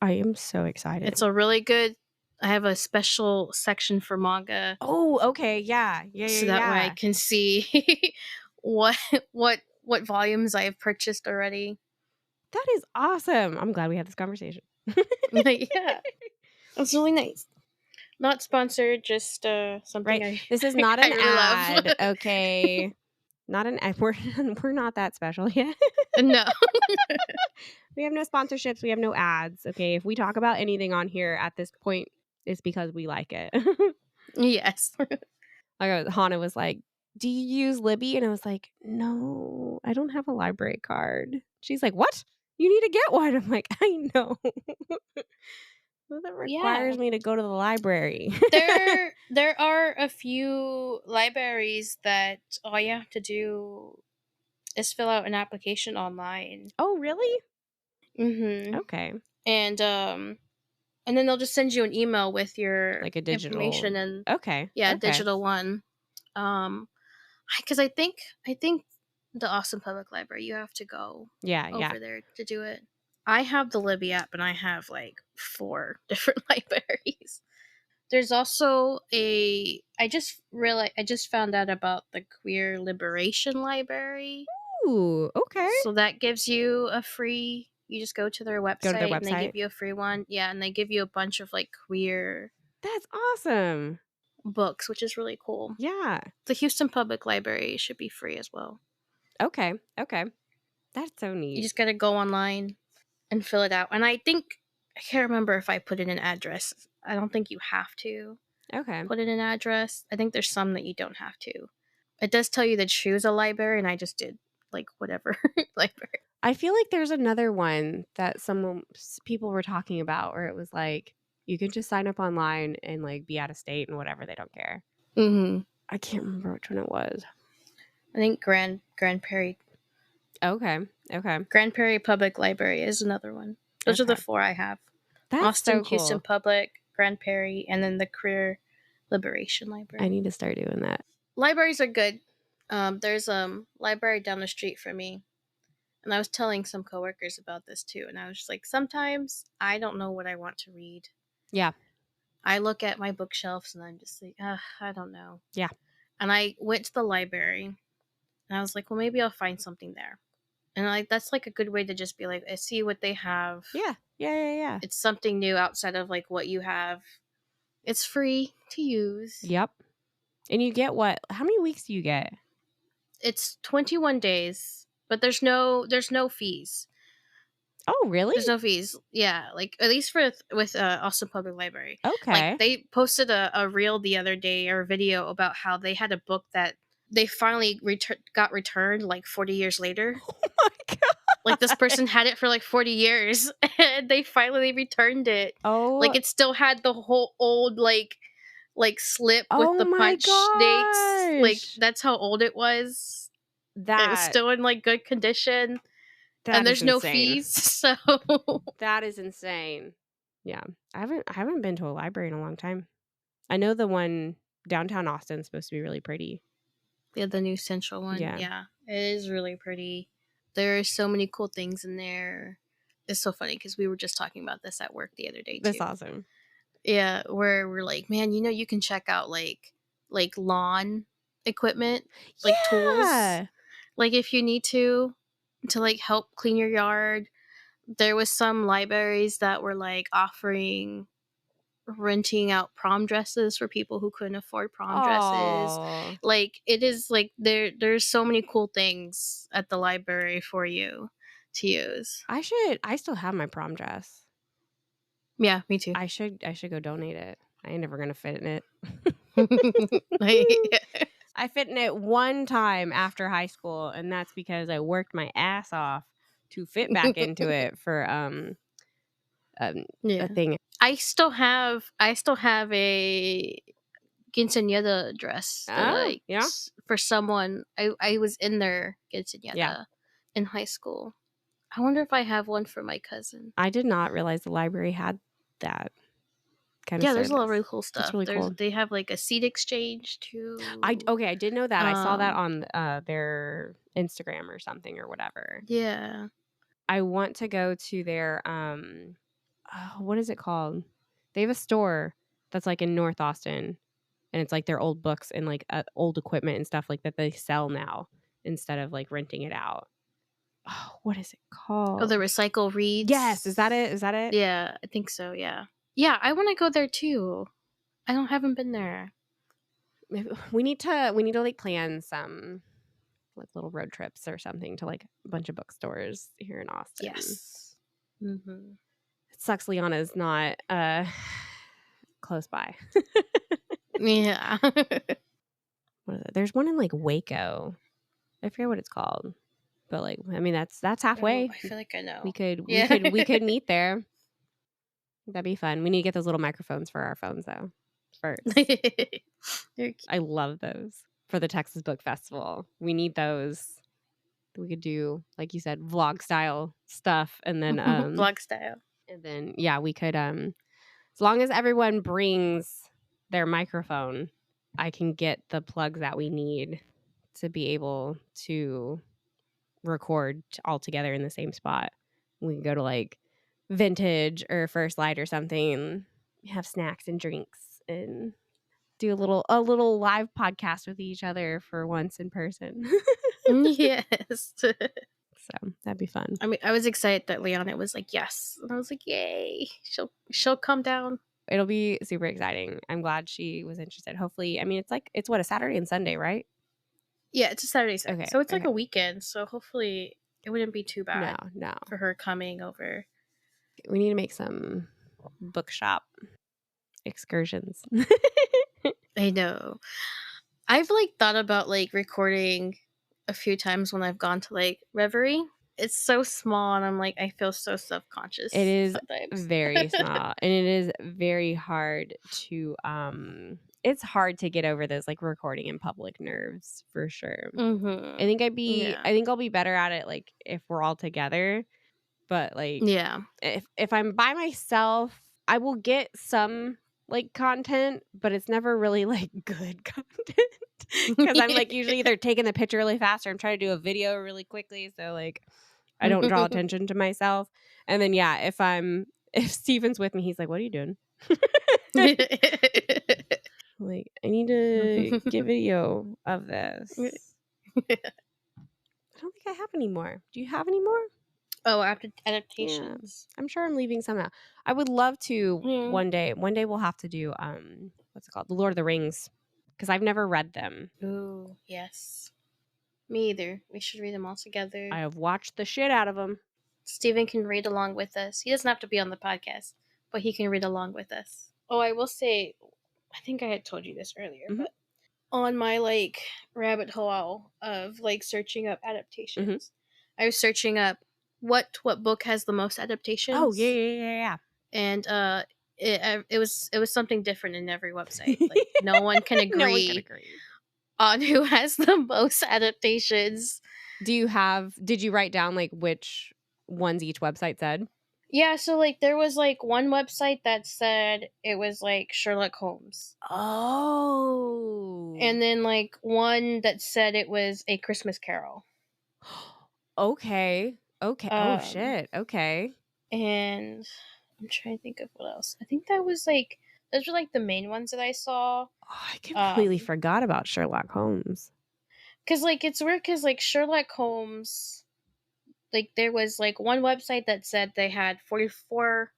I am so excited. It's a really good. I have a special section for manga. Oh, okay. Yeah. So that way I can see what what volumes I have purchased already. That is awesome. I'm glad we had this conversation. Like, yeah, it's really nice. Not sponsored, just something Right. I This is not I an really love. ad, okay? Not an ad. We're not that special yet. No. We have no sponsorships. We have no ads. Okay. If we talk about anything on here at this point, it's because we like it. Yes. Like Hannah was like, "Do you use Libby?" And I was like, "No, I don't have a library card." She's like, "What? You need to get one." I'm like, "I know." Well, that Yeah. requires me to go to the library. There are a few libraries that all you have to do is fill out an application online. Oh, really? Mhm. Okay. And then they'll just send you an email with your Like a digital. information and Okay. yeah, a Okay. digital one. Um, because I think the Austin Public Library, you have to go Yeah. Yeah. over there to do it. I have the Libby app, and I have like 4 different libraries. There's also I just found out about the Queer Liberation Library. Ooh. Okay. So that gives you a free. You just go to their Go to their website and they website. give you a free one. Yeah, and they give you a bunch of like queer That's awesome. books, which is really cool. Yeah. The Houston Public Library should be free as well. Okay. Okay. That's so You neat. just gotta go online and fill it out. And I can't remember if I put in an address. I don't think you have to Okay. put in an address. I think there's some that you don't have to. It does tell you to choose a library, and I just did like whatever library. I feel like there's another one that people were talking about where it was like you can just sign up online and like be out of state and whatever, they don't care. Mm-hmm. I can't remember which one it was. I think Grand Prairie. Okay. Grand Prairie Public Library is another one. Those are the 4 I have. That's Austin, so cool. Houston Public, Grand Prairie, and then the Queer Liberation Library. I need to start doing that. Libraries are good. There's a library down the street from me, and I was telling some coworkers about this too. And I was just like, sometimes I don't know what I want to read. Yeah. I look at my bookshelves and I'm just like, I don't know. Yeah. And I went to the library, and I was like, well, maybe I'll find something there. And that's like a good way to just be like, I see what they have. Yeah. It's something new outside of like what you have. It's free to use. Yep. And you get what? How many weeks do you get? It's 21 days, but there's no fees. Oh, really? There's no fees. Yeah, like at least with Austin Public Library. Okay. Like they posted a reel the other day or a video about how they had a book that they finally got returned like 40 years later. Oh my God. Like, this person had it for, like, 40 years, and they finally returned it. Oh. Like, it still had the whole old, like, slip with Oh the my punch dates. Like, gosh. that's how old it was. It was That still in, like, good condition, and is there's no insane. fees, so That is insane. Yeah. I haven't been to a library in a long time. I know the one downtown Austin's supposed to be really pretty. Yeah, the new Central one. Yeah. Yeah, it is really pretty. There are so many cool things in there. It's so funny because we were just talking about this at work the other day, That's too. awesome. Yeah, where we're like, man, you can check out like lawn equipment, like tools. Yeah. Like if you need to like help clean your yard. There was some libraries that were like offering renting out prom dresses for people who couldn't afford prom dresses. Oh. Like it is like there's so many cool things at the library for you to use. I still have my prom dress. Yeah, me too. I should go donate it. I ain't never gonna fit in it. I fit in it one time after high school, and that's because I worked my ass off to fit back into it for Yeah. a thing. I still have a quinceañera dress that Oh, yeah. for someone I was in their quinceañera Yeah. in high school. I wonder if I have one for my cousin. I did not realize the library had that kind of Yeah, there's service. a lot of really cool That's stuff. really cool. They have like a seed exchange too. I did know that. I saw that Um, on their Instagram or something or whatever. yeah. I want to go to their what is it called? They have a store that's like in North Austin, and it's like their old books and like old equipment and stuff like that they sell now instead of like renting it out. Oh, what is it called? Oh, the recycle reads. Yes, is that it? Is that it? Yeah, I think so. Yeah, yeah. I want to go there too. Haven't been there. We need to like plan some like little road trips or something to like a bunch of bookstores here in Austin. Yes. Mm-hmm. It sucks Liana's not close by. Yeah. What is it? There's one in like Waco. I forget what it's called. But like I mean that's halfway. Oh, I feel like I know. We could Yeah. we could meet there. That'd be fun. We need to get those little microphones for our phones though. First. I love those for the Texas Book Festival. We need those. We could do, like you said, vlog style stuff, and then vlog style. And then yeah, we could as long as everyone brings their microphone, I can get the plugs that we need to be able to record all together in the same spot. We can go to like Vintage or First Light or something and have snacks and drinks and do a little live podcast with each other for once in person. Yes. So that'd be fun. I mean, I was excited that Liana was like, yes. And I was like, yay. She'll come down. It'll be super exciting. I'm glad she was interested. Hopefully, I mean, it's what, a Saturday and Sunday, right? Yeah, it's a Saturday. Okay, so it's like a weekend. So hopefully it wouldn't be too bad. No. For her coming over. We need to make some bookshop excursions. I know. I've like thought about like recording a few times when I've gone to like Reverie. It's so small and I'm like I feel so self-conscious. It is sometimes. very small and it is very hard to it's hard to get over those like recording in public nerves for sure. Mm-hmm. I think I'll be better at it like if we're all together. But like yeah. If I'm by myself, I will get some like content, but it's never really like good content. Because I'm like usually either taking the picture really fast or I'm trying to do a video really quickly. So like I don't draw attention to myself. And then yeah, if Steven's with me, he's like, "What are you doing?" Like, I need to get video of this. I don't think I have any more. Do you have any more? Oh, after adaptations. Yeah. I'm sure I'm leaving some out. I would love to one day. One day we'll have to do what's it called? The Lord of the Rings. Because I've never read them. Ooh, yes. Me either. We should read them all together. I have watched the shit out of them. Steven can read along with us. He doesn't have to be on the podcast, but he can read along with us. Oh, I will say, I think I had told you this earlier, but on my like rabbit hole of like searching up adaptations, I was searching up what book has the most Oh, adaptations. yeah. And it was something different in every website. Like no one can No one can agree agree. on who has the most adaptations. Did you write down like which ones each website said? Yeah, so like there was like one website that said it was like Sherlock Holmes. Oh. And then like one that said it was A Christmas Carol. Okay. Okay. Oh shit. Okay. And I'm trying to think of what else. I think that was like those were like the main ones that I saw. Oh, I completely forgot about Sherlock Holmes. Cause like it's weird cause like Sherlock Holmes, like there was like one website that said they had 44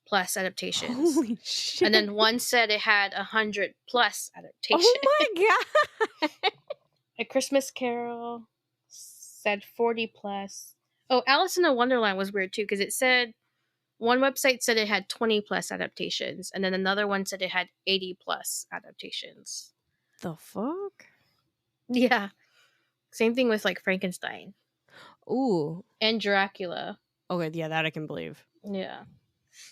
plus adaptations. Holy shit. And then one said it had 100 plus adaptations. Oh my god. A Christmas Carol said 40 plus. Oh, Alice in the Wonderland was weird too because it said one website said it had 20 plus adaptations, and then another one said it had 80 plus adaptations. The fuck? Yeah. Same thing with like Frankenstein. Ooh. And Dracula. Okay, yeah, that I can believe. Yeah.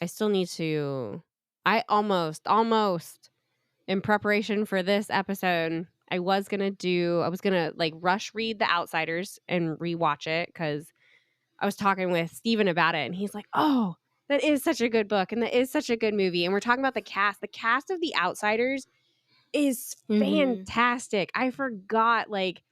I still need to. I almost, in preparation for this episode, I was gonna like rush read The Outsiders and rewatch it because I was talking with Steven about it and he's like, oh, that is such a good book and that is such a good movie. And we're talking about the cast. The cast of The Outsiders is fantastic. I forgot like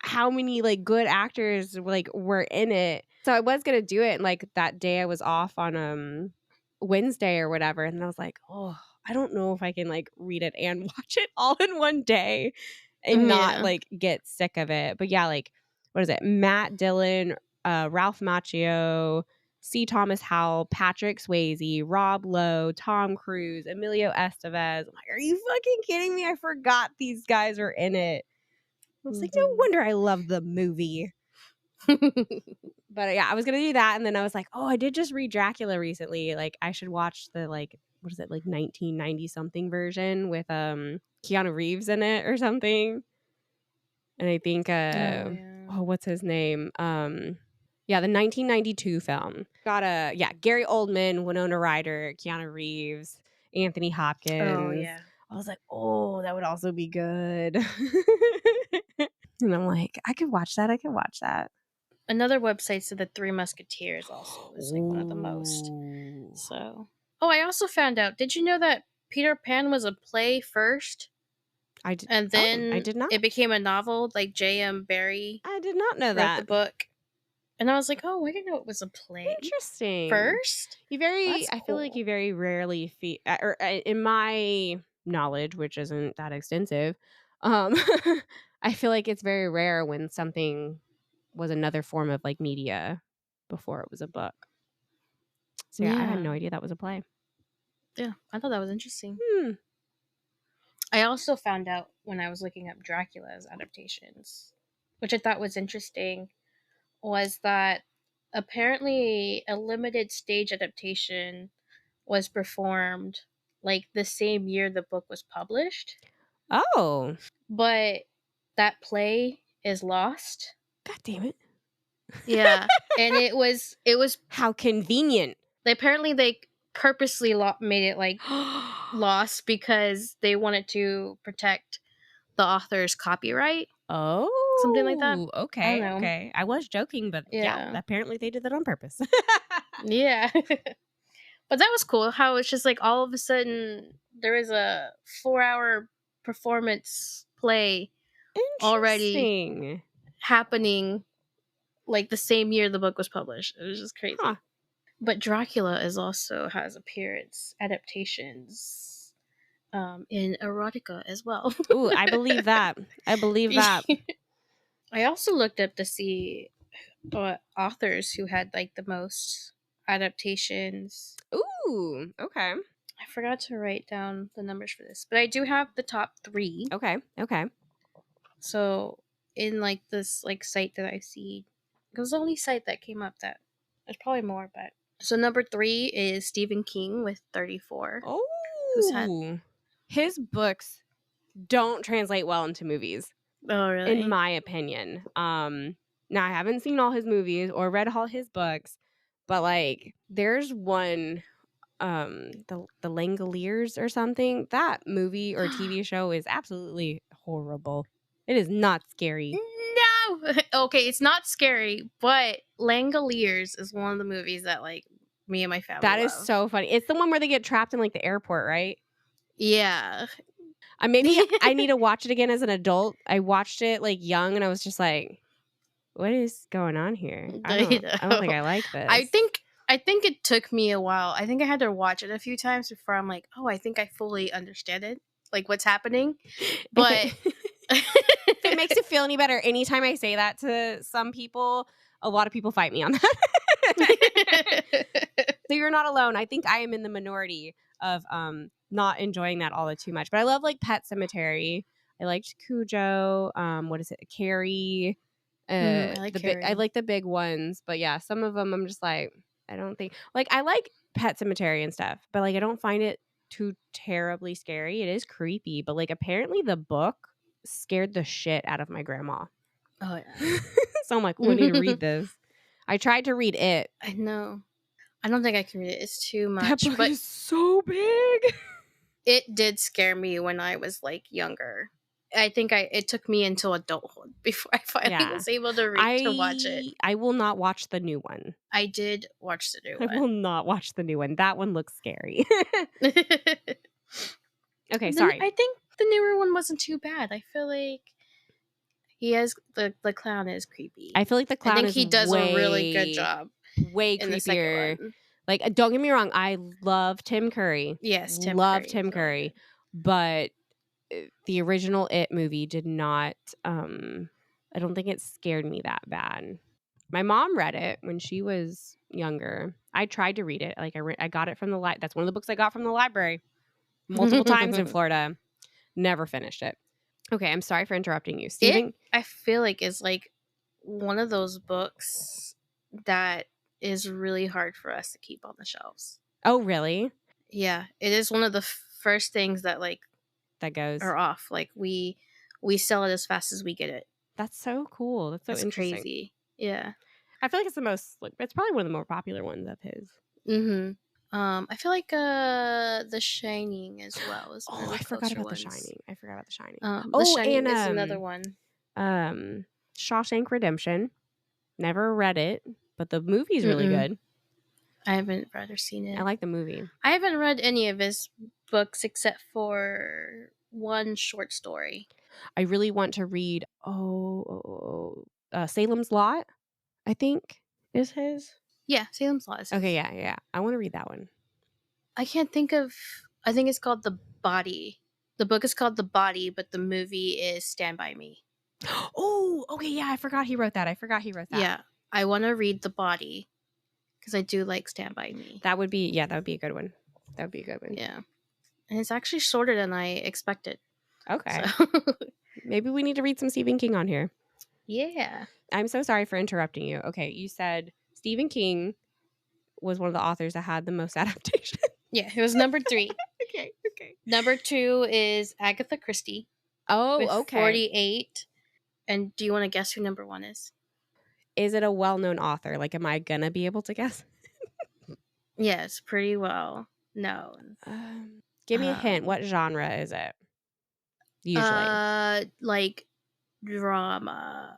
how many like good actors like were in it. So I was gonna do it like that day I was off on Wednesday or whatever, and I was like, oh, I don't know if I can like read it and watch it all in one day and not like get sick of it. But yeah, like what is it? Matt Dillon, Ralph Macchio, C. Thomas Howell, Patrick Swayze, Rob Lowe, Tom Cruise, Emilio Estevez. I'm like, are you fucking kidding me? I forgot these guys are in it. I was like, no wonder I love the movie. But yeah, I was gonna do that, and then I was like, oh, I did just read Dracula recently. Like, I should watch the like what is it, like 1990 something version with Keanu Reeves in it or something. And I think what's his name? Yeah, the 1992 film. Got Gary Oldman, Winona Ryder, Keanu Reeves, Anthony Hopkins. Oh yeah. I was like, oh, that would also be good. And I'm like, I could watch that. Another website said the Three Musketeers also was like one of the most. So, I also found out. Did you know that Peter Pan was a play first? I did, and then I did not. It became a novel. Like J.M. Barrie. I did not know wrote that. the book, and I was like, oh, I didn't know it was a play. Interesting. First, I feel like you very rarely or in my knowledge, which isn't that extensive, I feel like it's very rare when something was another form of like media before it was a book. So yeah, I had no idea that was a play. Yeah, I thought that was interesting. I also found out when I was looking up Dracula's adaptations, which I thought was interesting, was that apparently a limited stage adaptation was performed like the same year the book was published. Oh. But that play is lost. God damn it. Yeah. And it was how convenient. Apparently they purposely made it like lost because they wanted to protect the author's copyright. Oh. Something like that. Okay. I don't know. Okay. I was joking, but yeah, apparently they did that on purpose. Yeah. But that was cool how it's just like all of a sudden there is a 4-hour performance play already happening like the same year the book was published. It was just crazy. Huh. But Dracula also has adaptations in erotica as well. Ooh, I believe that. I also looked up to see authors who had like the most adaptations. Ooh, okay. I forgot to write down the numbers for this, but I do have the top 3. Okay. So in like this like site that I see, it was the only site that came up. That there's probably more, but so number 3 is Stephen King with 34. Oh, his books don't translate well into movies. Oh, really? In my opinion. Now, I haven't seen all his movies or read all his books, but, like, there's one, the Langoliers or something. That movie or TV show is absolutely horrible. It is not scary. No! Okay, it's not scary, but Langoliers is one of the movies that, like, me and my family That is love. so funny. It's the one where they get trapped in, like, the airport, right? Yeah. Maybe I need to watch it again as an adult. I watched it, like, young, and I was just like, what is going on here? I don't think I like this. I think it took me a while. I think I had to watch it a few times before I'm like, oh, I think I fully understand it, like what's happening. But if it makes you feel any better, anytime I say that to some people, a lot of people fight me on that. So you're not alone. I think I am in the minority of not enjoying that all too much. But I love like Pet Sematary. I liked Cujo. What is it? Carrie. I like Carrie. I like the big ones, but yeah, some of them I'm just like, I don't think, like, I like Pet Sematary and stuff, but like I don't find it too terribly scary. It is creepy, but like apparently the book scared the shit out of my grandma. Oh yeah. So I'm like, ooh, I need to read this. I tried to read it. I know. I don't think I can read it. It's too much. That book is so big. It did scare me when I was like younger. I think it took me until adulthood before I finally was able to watch it. I will not watch the new one. I did watch the new one. I will not watch the new one. That one looks scary. Okay, sorry. I think the newer one wasn't too bad. I feel like he has the clown is creepy. I feel like the clown he does a really good job. Way creepier. Like, don't get me wrong, I love Tim Curry. Yes, Tim Curry. But the original It movie did not, I don't think it scared me that bad. My mom read it when she was younger. I tried to read it. Like, I got it from the that's one of the books I got from the library multiple times in Florida. Never finished it. Okay, I'm sorry for interrupting you. Stephen, I feel like is like one of those books that is really hard for us to keep on the shelves. Oh, really? Yeah, it is one of the first things that like that goes are off. Like we sell it as fast as we get it. That's so cool. That's so interesting. Crazy. Yeah. I feel like it's probably one of the more popular ones of his. Mm-hmm. I feel like The Shining as well is one of the I forgot about ones. The Shining. The Shining is another one. Shawshank Redemption. Never read it, but the movie's really good. I haven't read or seen it. I like the movie. I haven't read any of his books except for one short story. I really want to read Salem's Lot, I think is his. Yeah, Salem's Lot is his. Okay, yeah. I want to read that one. I can't think of... I think it's called The Body. The book is called The Body, but the movie is Stand By Me. Oh, okay, yeah, I forgot he wrote that. Yeah, I want to read The Body because I do like Stand By Me. That would be a good one. Yeah. And it's actually shorter than I expected. Okay. So. Maybe we need to read some Stephen King on here. Yeah. I'm so sorry for interrupting you. Okay, you said Stephen King was one of the authors that had the most adaptations. Yeah, it was number 3. Okay. Number 2 is Agatha Christie. Oh, okay. 48. And do you want to guess who number 1 is? Is it a well-known author? Like, am I gonna be able to guess? Yes, pretty well known. Give me a hint. What genre is it? Usually. Like drama,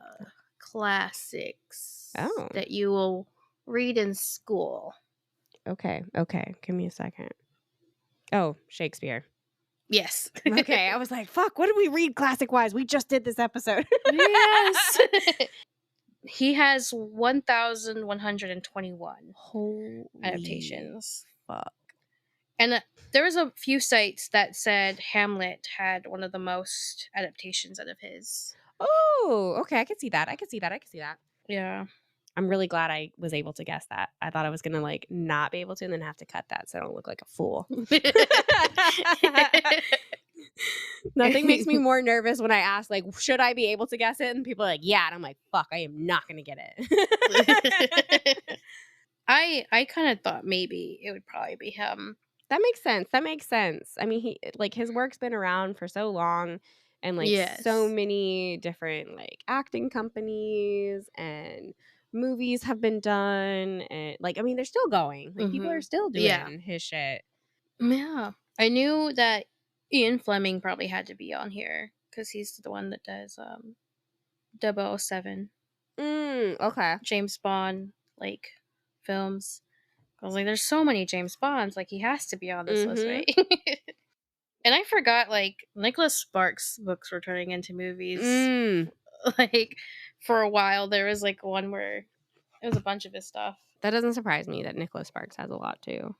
classics that you will read in school. Okay. Give me a second. Oh, Shakespeare. Yes. Okay, I was like, fuck, what did we read classic-wise? We just did this episode. Yes. He has 1,121 adaptations. Fuck. And there was a few sites that said Hamlet had one of the most adaptations out of his. Oh, okay. I could see that. Yeah. I'm really glad I was able to guess that. I thought I was going to like not be able to and then have to cut that so I don't look like a fool. Nothing makes me more nervous when I ask, like, should I be able to guess it? And people are like, yeah. And I'm like, fuck, I am not going to get it. I kind of thought maybe it would probably be him. That makes sense. I mean, his work's been around for so long. And like so many different like acting companies and movies have been done, and like I mean they're still going. Like people are still doing his shit. Yeah. I knew that Ian Fleming probably had to be on here because he's the one that does 007. Okay. James Bond like films. I was like, there's so many James Bonds, like he has to be on this list, right? And I forgot like Nicholas Sparks books were turning into movies. Like for a while there was like one where it was a bunch of his stuff. That doesn't surprise me that Nicholas Sparks has a lot too.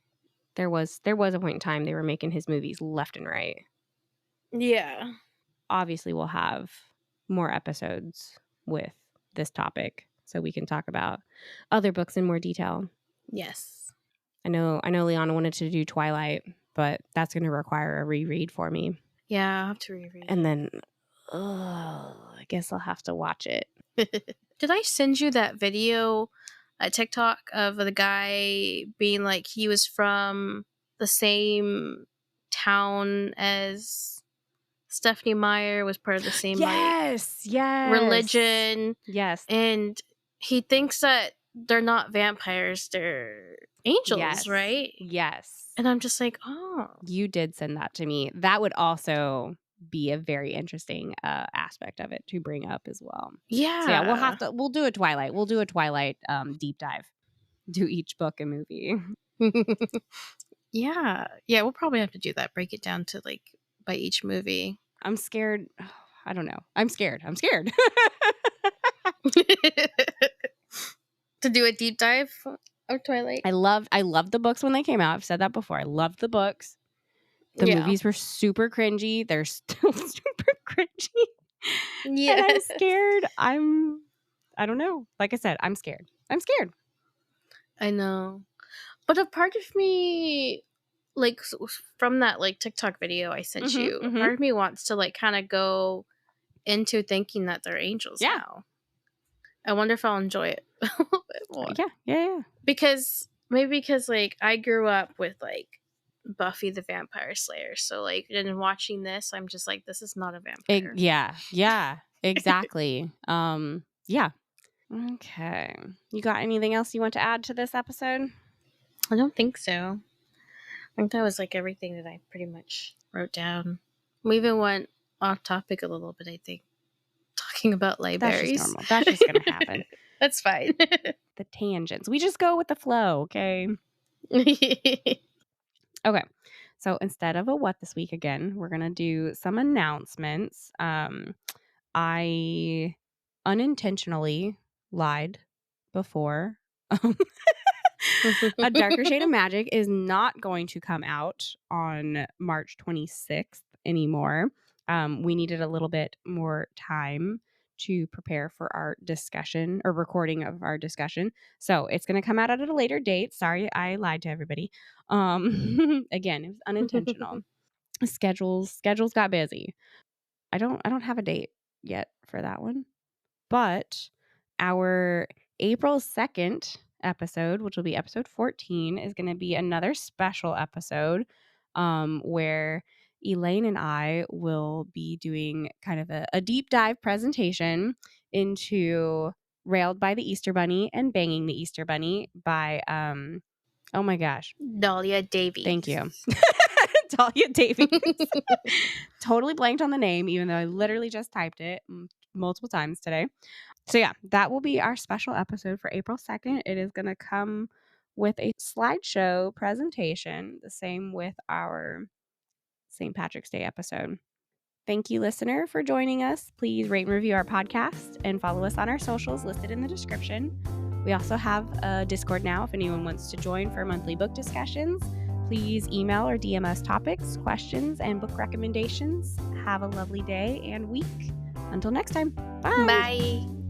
There was a point in time they were making his movies left and right. Yeah. Obviously we'll have more episodes with this topic so we can talk about other books in more detail. Yes. I know Liana wanted to do Twilight, but that's going to require a reread for me. Yeah, I'll have to reread. And then, I guess I'll have to watch it. Did I send you that video, a TikTok of the guy being like he was from the same town as Stephenie Meyer, was part of the same religion. Yes. And he thinks that they're not vampires, they're angels, right? Yes. And I'm just like, oh. You did send that to me. That would also be a very interesting aspect of it to bring up as well. Yeah. So yeah, we'll do a Twilight. We'll do a Twilight deep dive. Do each book and movie. Yeah. Yeah, we'll probably have to do that. Break it down to like by each movie. I'm scared. I don't know. I'm scared. To do a deep dive of Twilight. I loved the books when they came out. I've said that before. I loved the books. The movies were super cringy. They're still super cringy. Yeah. And I'm scared. I don't know. Like I said, I'm scared. I know. But a part of me, like from that like TikTok video I sent you, a part of me wants to like kind of go into thinking that they're angels now. I wonder if I'll enjoy it a little bit more. Yeah. Because like I grew up with like Buffy the Vampire Slayer, so like in watching this, I'm just like, this is not a vampire. Yeah, exactly. Yeah. Okay. You got anything else you want to add to this episode? I don't think so. I think that was like everything that I pretty much wrote down. We even went off topic a little bit, I think. Talking about libraries. That's just normal. That's just going to happen. That's fine. The tangents. We just go with the flow, okay? Okay. So instead of a what this week again, we're going to do some announcements. I unintentionally lied before. A Darker Shade of Magic is not going to come out on March 26th anymore. We needed a little bit more time to prepare for our discussion or recording of our discussion. So it's going to come out at a later date. Sorry, I lied to everybody. Again, it was unintentional. Schedules got busy. I don't have a date yet for that one. But our April 2nd episode, which will be episode 14, is going to be another special episode where Elaine and I will be doing kind of a deep dive presentation into Railed by the Easter Bunny and Banging the Easter Bunny by, oh my gosh. Dahlia Davies. Thank you. Dahlia Davies. Totally blanked on the name, even though I literally just typed it multiple times today. So yeah, that will be our special episode for April 2nd. It is going to come with a slideshow presentation, the same with our St. Patrick's Day episode. Thank you, listener, for joining us. Please rate and review our podcast and follow us on our socials listed in the description. We also have a Discord now if anyone wants to join for monthly book discussions. Please email or DM us topics, questions, and book recommendations. Have a lovely day and week. Until next time. Bye. Bye.